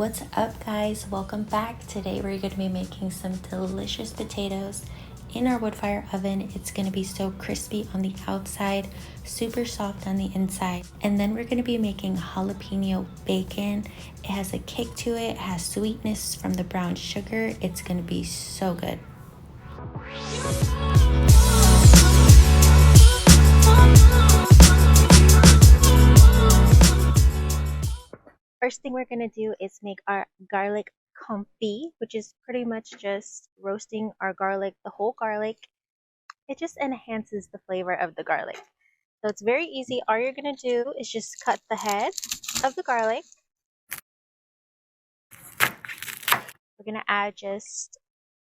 What's up, guys? Welcome back. Today we're going to be making some delicious potatoes in our wood fire oven. It's going to be so crispy on the outside, super soft on the inside. And then we're going to be making jalapeno bacon. It has a kick to it, it has sweetness from the brown sugar. It's going to be so good. First thing we're going to do is make our garlic confit, which is pretty much just roasting our garlic, the whole garlic. It just enhances the flavor of the garlic. So it's very easy. All you're going to do is just cut the head of the garlic. We're going to add just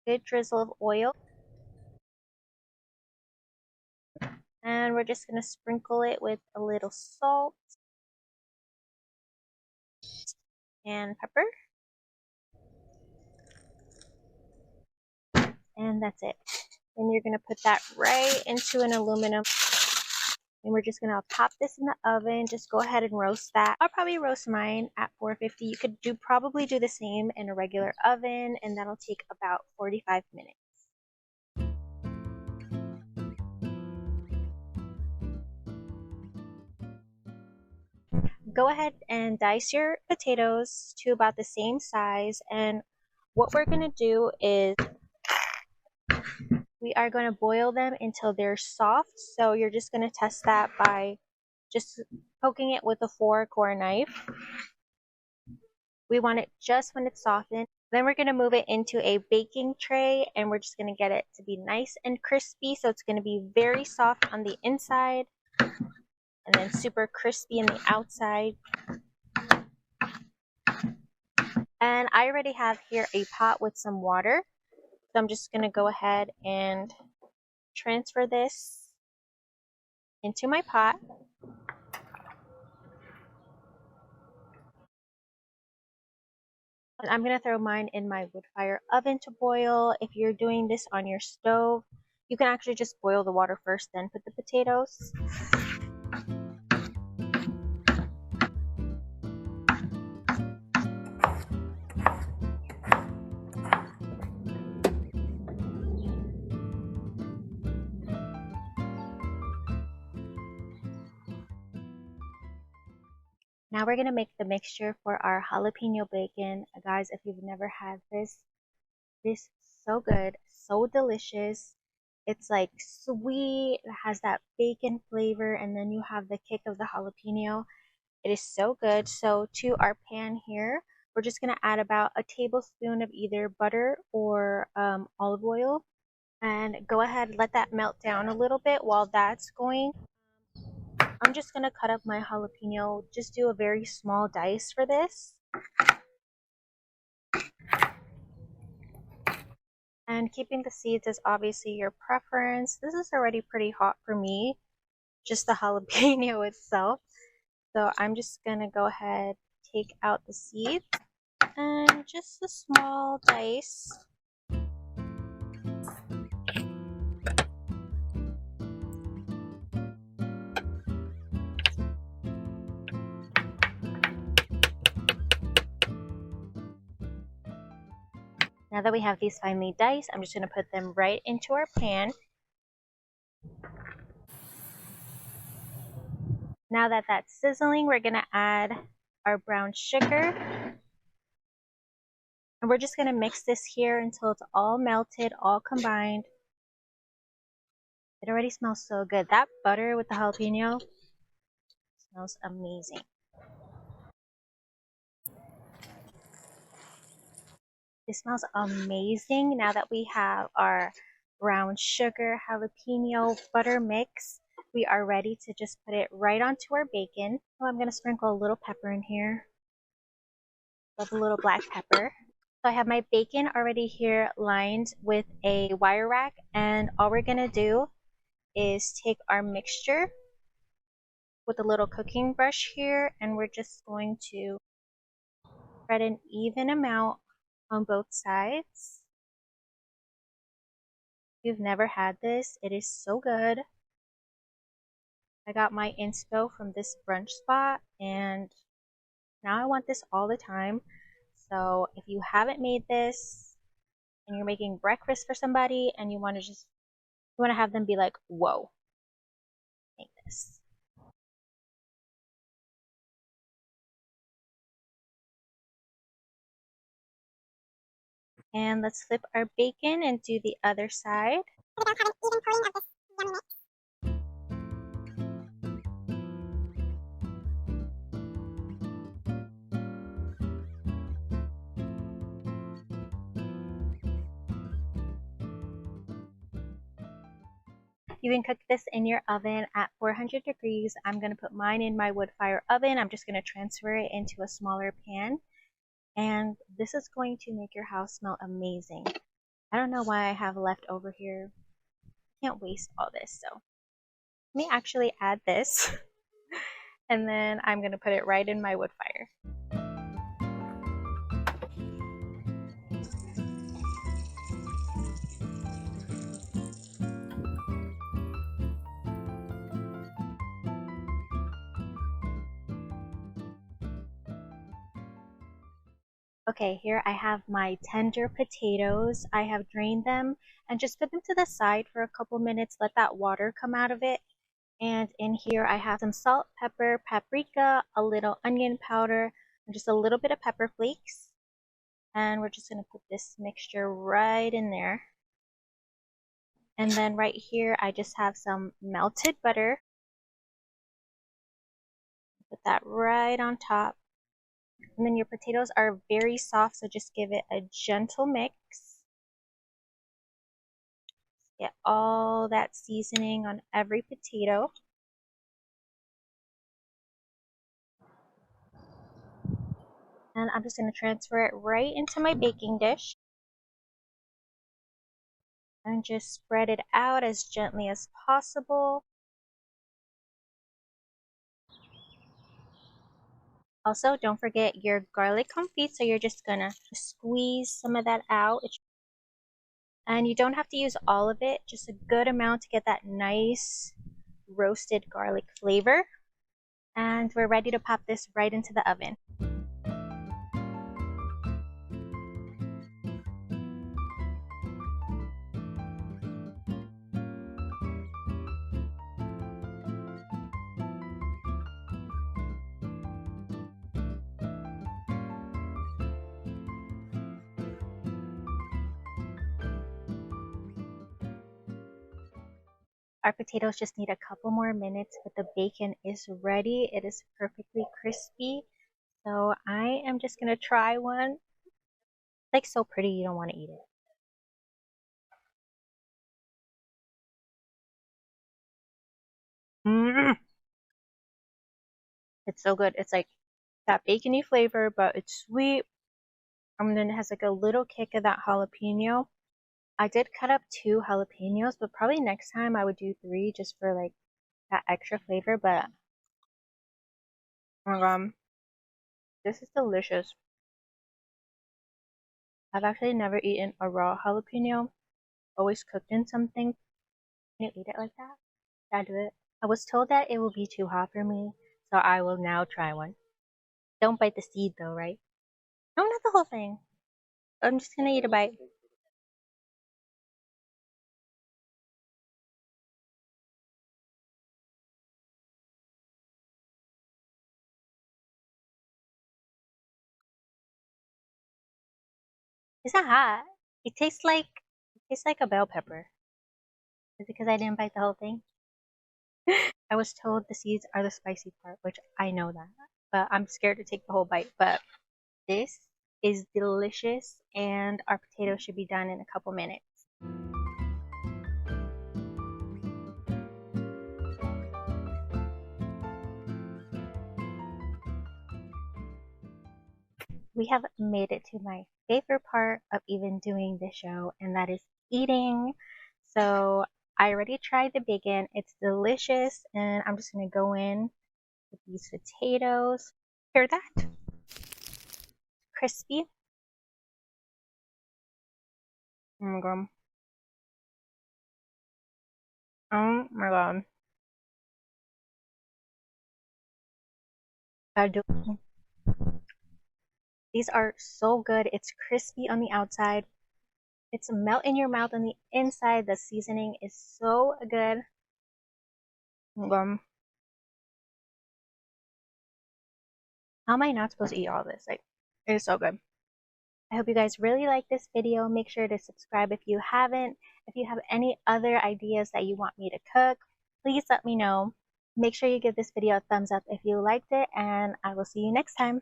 a good drizzle of oil. And we're just going to sprinkle it with a little salt and pepper. And that's it. And you're going to put that right into an aluminum. And we're just going to pop this in the oven. Just go ahead and roast that. I'll probably roast mine at 450. You could probably do the same in a regular oven, and that'll take about 45 minutes. Go ahead and dice your potatoes to about the same size, and what we're going to do is we are going to boil them until they're soft. So you're just going to test that by just poking it with a fork or a knife. We want it just when it's softened. Then we're going to move it into a baking tray, and we're just going to get it to be nice and crispy. So it's going to be very soft on the inside and then super crispy on the outside. And I already have here a pot with some water. So I'm just going to go ahead and transfer this into my pot. And I'm going to throw mine in my wood fire oven to boil. If you're doing this on your stove, you can actually just boil the water first, then put the potatoes. Now we're going to make the mixture for our jalapeno bacon. Guys, if you've never had this is so good, so delicious. It's like sweet, it has that bacon flavor, and then you have the kick of the jalapeno. It is so good. So to our pan here, we're just going to add about a tablespoon of either butter or olive oil. And go ahead, let that melt down a little bit. While that's going, I'm just going to cut up my jalapeno. Just do a very small dice for this. And keeping the seeds is obviously your preference. This is already pretty hot for me, just the jalapeno itself. So I'm just going to go ahead, take out the seeds, and just a small dice. Now that we have these finely diced, I'm just going to put them right into our pan. Now that that's sizzling, we're going to add our brown sugar. And we're just going to mix this here until it's all melted, all combined. It already smells so good. That butter with the jalapeno smells amazing. It smells amazing. Now that we have our brown sugar, jalapeno, butter mix, we are ready to just put it right onto our bacon. So I'm going to sprinkle a little pepper in here. Love a little black pepper. So I have my bacon already here lined with a wire rack, and all we're going to do is take our mixture with a little cooking brush here, and we're just going to spread an even amount on both sides. If you've never had this, it is so good. I got my inspo from this brunch spot, and now I want this all the time. So if you haven't made this and you're making breakfast for somebody and you want to have them be like, whoa, make this. And let's flip our bacon and do the other side. You can cook this in your oven at 400 degrees. I'm going to put mine in my wood fire oven. I'm just going to transfer it into a smaller pan. And this is going to make your house smell amazing. I don't know why I have left over here. I can't waste all this. So let me actually add this. And then I'm going to put it right in my wood fire. Okay, here I have my tender potatoes. I have drained them and just put them to the side for a couple minutes. Let that water come out of it. And in here I have some salt, pepper, paprika, a little onion powder, and just a little bit of pepper flakes. And we're just going to put this mixture right in there. And then right here I just have some melted butter. Put that right on top. And then your potatoes are very soft, so just give it a gentle mix. Get all that seasoning on every potato. And I'm just going to transfer it right into my baking dish. And just spread it out as gently as possible. Also, don't forget your garlic confit, so you're just going to squeeze some of that out. And you don't have to use all of it, just a good amount to get that nice roasted garlic flavor. And we're ready to pop this right into the oven. Our potatoes just need a couple more minutes, but the bacon is ready. It is perfectly crispy. So I am just going to try one. It's like so pretty you don't want to eat it. Mm. It's so good. It's like that bacony flavor, but it's sweet. And then it has like a little kick of that jalapeno. I did cut up 2 jalapenos, but probably next time I would do 3 just for like that extra flavor. But oh my god, this is delicious. I've actually never eaten a raw jalapeno. Always cooked in something. Can you eat it like that? Can I do it? I was told that it will be too hot for me, so I will now try one. Don't bite the seed though, right? No, not the whole thing. I'm just gonna eat a bite. It's not hot. It tastes like a bell pepper. Is it because I didn't bite the whole thing? I was told the seeds are the spicy part, which I know that, but I'm scared to take the whole bite. But this is delicious, and our potatoes should be done in a couple minutes. We have made it to my favorite part of even doing the show, and that is eating. So I already tried the bacon. It's delicious, and I'm just gonna go in with these potatoes. Hear that? Crispy. Oh my god. Oh my god. I do. These are so good. It's crispy on the outside. It's melt in your mouth on the inside. The seasoning is so good. How am I not supposed to eat all this? Like, it is so good. I hope you guys really like this video. Make sure to subscribe if you haven't. If you have any other ideas that you want me to cook, please let me know. Make sure you give this video a thumbs up if you liked it, and I will see you next time.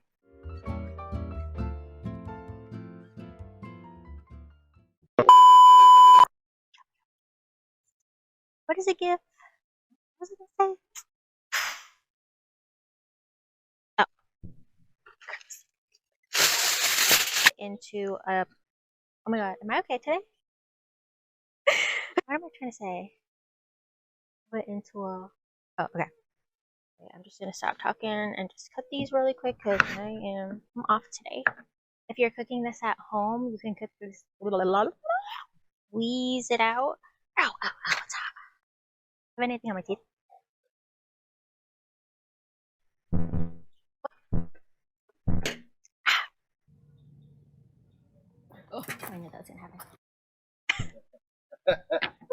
What does it give? What does it say? Oh, into a. Oh my god, am I okay today? What am I trying to say? Put into a. Oh, okay. I'm just gonna stop talking and just cut these really quick because I'm off today. If you're cooking this at home, you can cook this, squeeze it out. Ow, ow, ow, it's hot. Have anything on my teeth? Oh, I knew that was gonna happen.